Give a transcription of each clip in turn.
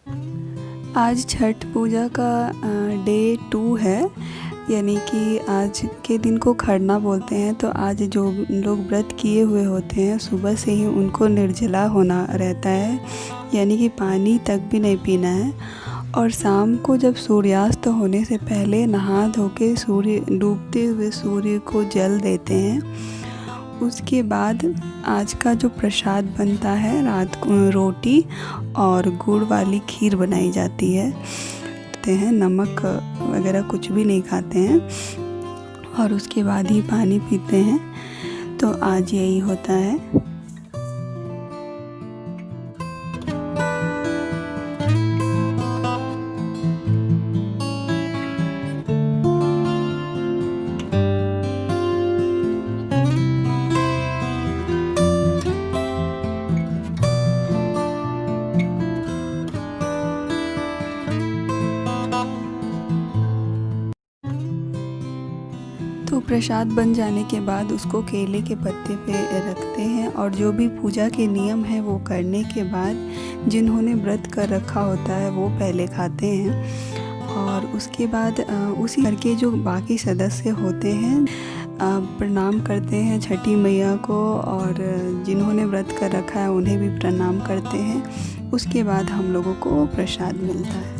आज छठ पूजा का डे 2 है, यानी कि आज के दिन को खरना बोलते हैं। तो आज जो लोग व्रत किए हुए होते हैं सुबह से ही उनको निर्जला होना रहता है, यानी कि पानी तक भी नहीं पीना है। और शाम को जब सूर्यास्त होने से पहले नहा धो के डूबते हुए सूर्य को जल देते हैं। उसके बाद आज का जो प्रसाद बनता है, रात को रोटी और गुड़ वाली खीर बनाई जाती है। नमक वगैरह कुछ भी नहीं खाते हैं और उसके बाद ही पानी पीते हैं। तो आज यही होता है। तो प्रसाद बन जाने के बाद उसको केले के पत्ते पे रखते हैं और जो भी पूजा के नियम है वो करने के बाद जिन्होंने व्रत कर रखा होता है वो पहले खाते हैं। और उसके बाद उसी घर के जो बाकी सदस्य होते हैं प्रणाम करते हैं छठी मैया को, और जिन्होंने व्रत कर रखा है उन्हें भी प्रणाम करते हैं। उसके बाद हम लोगों को प्रसाद मिलता है।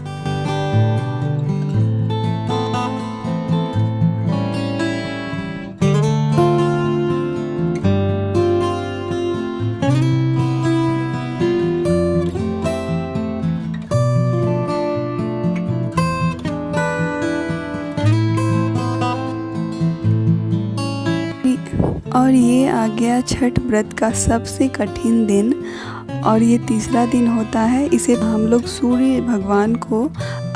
और ये आ गया छठ व्रत का सबसे कठिन दिन, और ये तीसरा दिन होता है। इसे हम लोग सूर्य भगवान को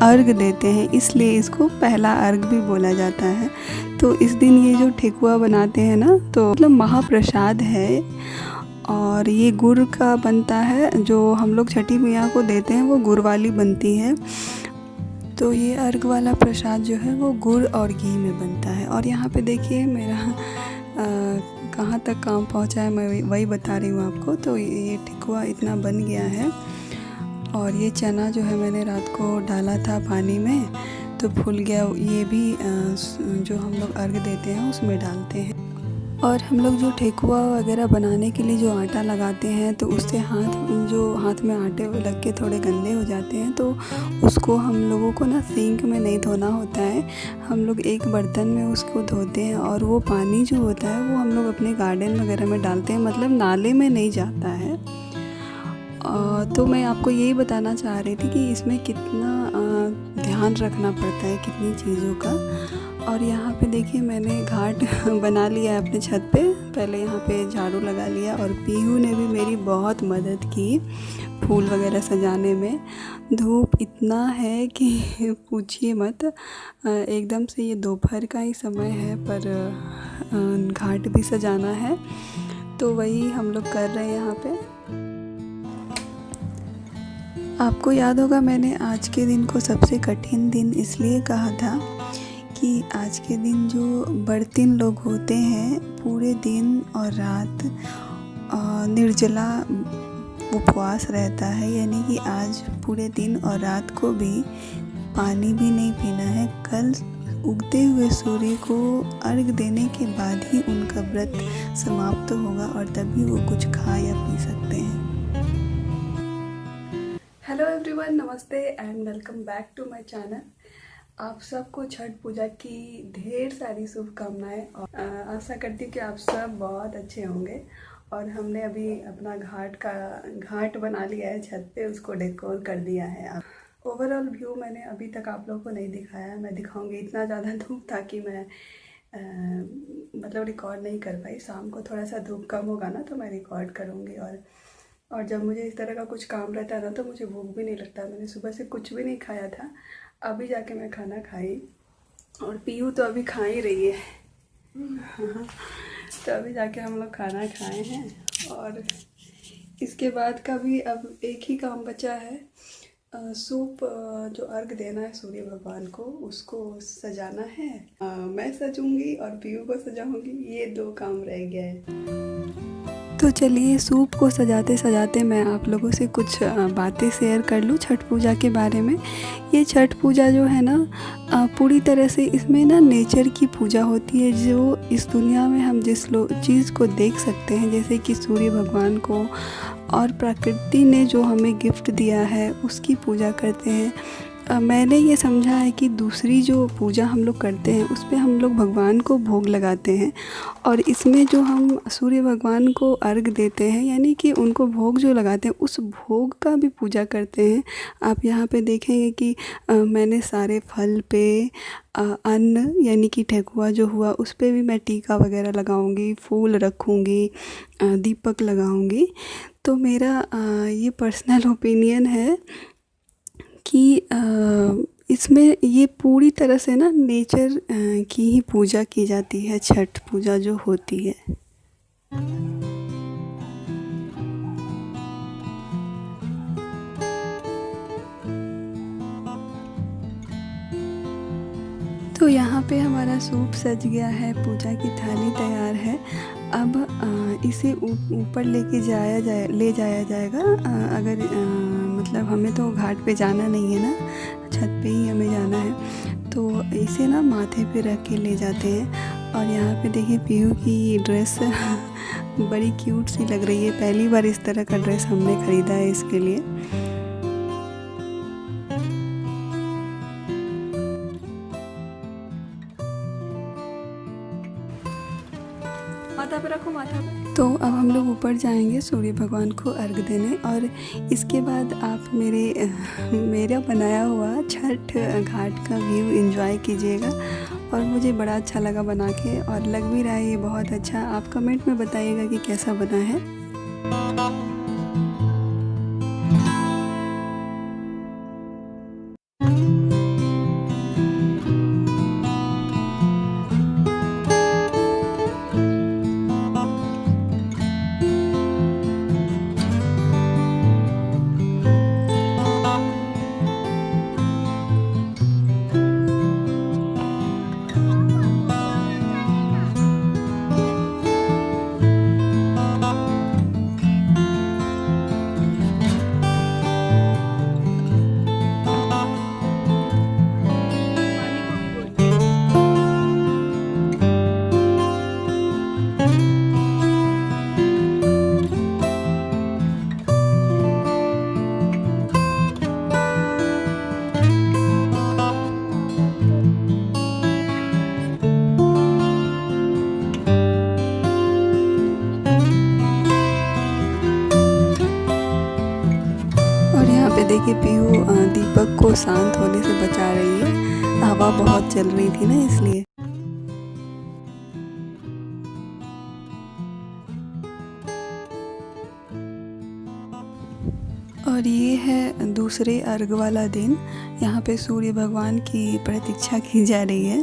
अर्घ देते हैं, इसलिए इसको पहला अर्घ भी बोला जाता है। तो इस दिन ये जो ठेकुआ बनाते हैं ना, तो मतलब महाप्रसाद है और ये गुड़ का बनता है। जो हम लोग छठी मैया को देते हैं वो गुड़ वाली बनती है। तो ये अर्घ वाला प्रसाद जो है वो गुड़ और घी में बनता है। और यहाँ पे देखिए मेरा कहाँ तक काम पहुँचा है, मैं वही बता रही हूँ आपको। तो ये ठेकुआ इतना बन गया है। और ये चना जो है मैंने रात को डाला था पानी में, तो फूल गया। ये भी जो हम लोग अर्घ देते हैं उसमें डालते हैं। और हम लोग जो ठेकुआ वगैरह बनाने के लिए जो आटा लगाते हैं, तो उससे हाथ में आटे लग के थोड़े गंदे हो जाते हैं। तो उसको हम लोगों को ना सिंक में नहीं धोना होता है, हम लोग एक बर्तन में उसको धोते हैं। और वो पानी जो होता है वो हम लोग अपने गार्डन वगैरह में डालते हैं, मतलब नाले में नहीं जाता है। तो मैं आपको यही बताना चाह रही थी कि इसमें कितना ध्यान रखना पड़ता है, कितनी चीज़ों का। और यहाँ पे देखिए मैंने घाट बना लिया है अपने छत पे। पहले यहाँ पे झाड़ू लगा लिया, और पीहू ने भी मेरी बहुत मदद की फूल वगैरह सजाने में। धूप इतना है कि पूछिए मत। एकदम से ये दोपहर का ही समय है, पर घाट भी सजाना है, तो वही हम लोग कर रहे हैं यहाँ पे। आपको याद होगा मैंने आज के दिन को सबसे कठिन दिन इसलिए कहा था कि आज के दिन जो व्रतिन लोग होते हैं पूरे दिन और रात निर्जला उपवास रहता है, यानी कि आज पूरे दिन और रात को भी पानी भी नहीं पीना है। कल उगते हुए सूर्य को अर्घ देने के बाद ही उनका व्रत समाप्त होगा और तभी वो कुछ खा या पी सकते हैं। हेलो एवरीवन, नमस्ते and welcome back to my channel. आप सबको छठ पूजा की ढेर सारी शुभकामनाएं, और आशा करती हूँ कि आप सब बहुत अच्छे होंगे। और हमने अभी अपना घाट बना लिया है छत पे, उसको डेकोर कर दिया है। ओवरऑल व्यू मैंने अभी तक आप लोगों को नहीं दिखाया, मैं दिखाऊंगी। इतना ज़्यादा धूप था कि मैं मतलब रिकॉर्ड नहीं कर पाई। शाम को थोड़ा सा धूप कम होगा ना तो मैं रिकॉर्ड करूँगी। और जब मुझे इस तरह का कुछ काम रहता है ना तो मुझे भूख भी नहीं लगता। मैंने सुबह से कुछ भी नहीं खाया था, अभी जाके मैं खाना खाई। और पीयू तो अभी खा ही रही है। तो अभी जाके हम लोग खाना खाए हैं, और इसके बाद का भी अब एक ही काम बचा है। सूप जो अर्घ देना है सूर्य भगवान को, उसको सजाना है। मैं सजूंगी और पीयू को सजाऊंगी, ये 2 काम रह गया है। तो चलिए सूप को सजाते सजाते मैं आप लोगों से कुछ बातें शेयर कर लूँ छठ पूजा के बारे में। ये छठ पूजा जो है ना पूरी तरह से इसमें ना नेचर की पूजा होती है, जो इस दुनिया में हम जिस चीज़ को देख सकते हैं, जैसे कि सूर्य भगवान को और प्रकृति ने जो हमें गिफ्ट दिया है उसकी पूजा करते हैं। मैंने ये समझा है कि दूसरी जो पूजा हम लोग करते हैं उस पे हम लोग भगवान को भोग लगाते हैं, और इसमें जो हम सूर्य भगवान को अर्घ देते हैं यानी कि उनको भोग जो लगाते हैं उस भोग का भी पूजा करते हैं। आप यहाँ पे देखेंगे कि मैंने सारे फल पे अन्न यानी कि ठेकुआ जो हुआ उस पे भी मैं टीका वगैरह लगाऊंगी, फूल रखूँगी, दीपक लगाऊंगी। तो मेरा ये पर्सनल ओपिनियन है कि इसमें ये पूरी तरह से ना नेचर की ही पूजा की जाती है, छठ पूजा जो होती है। तो यहाँ पे हमारा सूप सज गया है, पूजा की थाली तैयार है। अब इसे ऊपर ले जाया जाएगा। अगर मतलब हमें तो घाट पे जाना नहीं है ना, छत पे ही हमें जाना है, तो इसे ना माथे पे रख के ले जाते हैं। और यहाँ पे देखिए पीहू की ड्रेस बड़ी क्यूट सी लग रही है। पहली बार इस तरह का ड्रेस हमने ख़रीदा है इसके लिए। माथा पे रखो, माथा पे। तो अब हम लोग ऊपर जाएंगे सूर्य भगवान को अर्घ देने, और इसके बाद आप मेरा बनाया हुआ छठ घाट का व्यू एंजॉय कीजिएगा। और मुझे बड़ा अच्छा लगा बना के, और लग भी रहा है ये बहुत अच्छा। आप कमेंट में बताइएगा कि कैसा बना है। देखिए पीहू दीपक को शांत होने से बचा रही है, हवा बहुत चल रही थी ना इसलिए। और ये है दूसरे अर्घ वाला दिन। यहाँ पे सूर्य भगवान की प्रतीक्षा की जा रही है।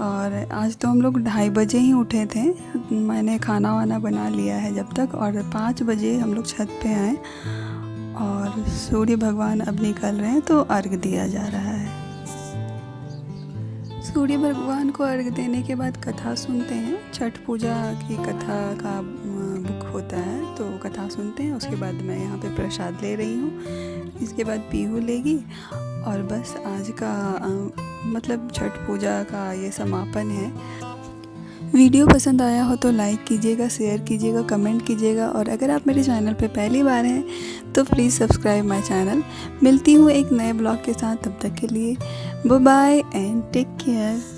और आज तो हम लोग 2:30 बजे ही उठे थे। मैंने खाना वाना बना लिया है जब तक, और 5 बजे हम लोग छत पे आए और सूर्य भगवान अब निकल रहे हैं तो अर्घ दिया जा रहा है। सूर्य भगवान को अर्घ देने के बाद कथा सुनते हैं। छठ पूजा की कथा का बुक होता है, तो कथा सुनते हैं। उसके बाद मैं यहाँ पे प्रसाद ले रही हूँ, इसके बाद पीहू लेगी, और बस आज का मतलब छठ पूजा का ये समापन है। वीडियो पसंद आया हो तो लाइक कीजिएगा, शेयर कीजिएगा, कमेंट कीजिएगा, और अगर आप मेरे चैनल पे पहली बार हैं तो प्लीज़ सब्सक्राइब माय चैनल। मिलती हूँ एक नए ब्लॉग के साथ, तब तक के लिए bye bye and take care.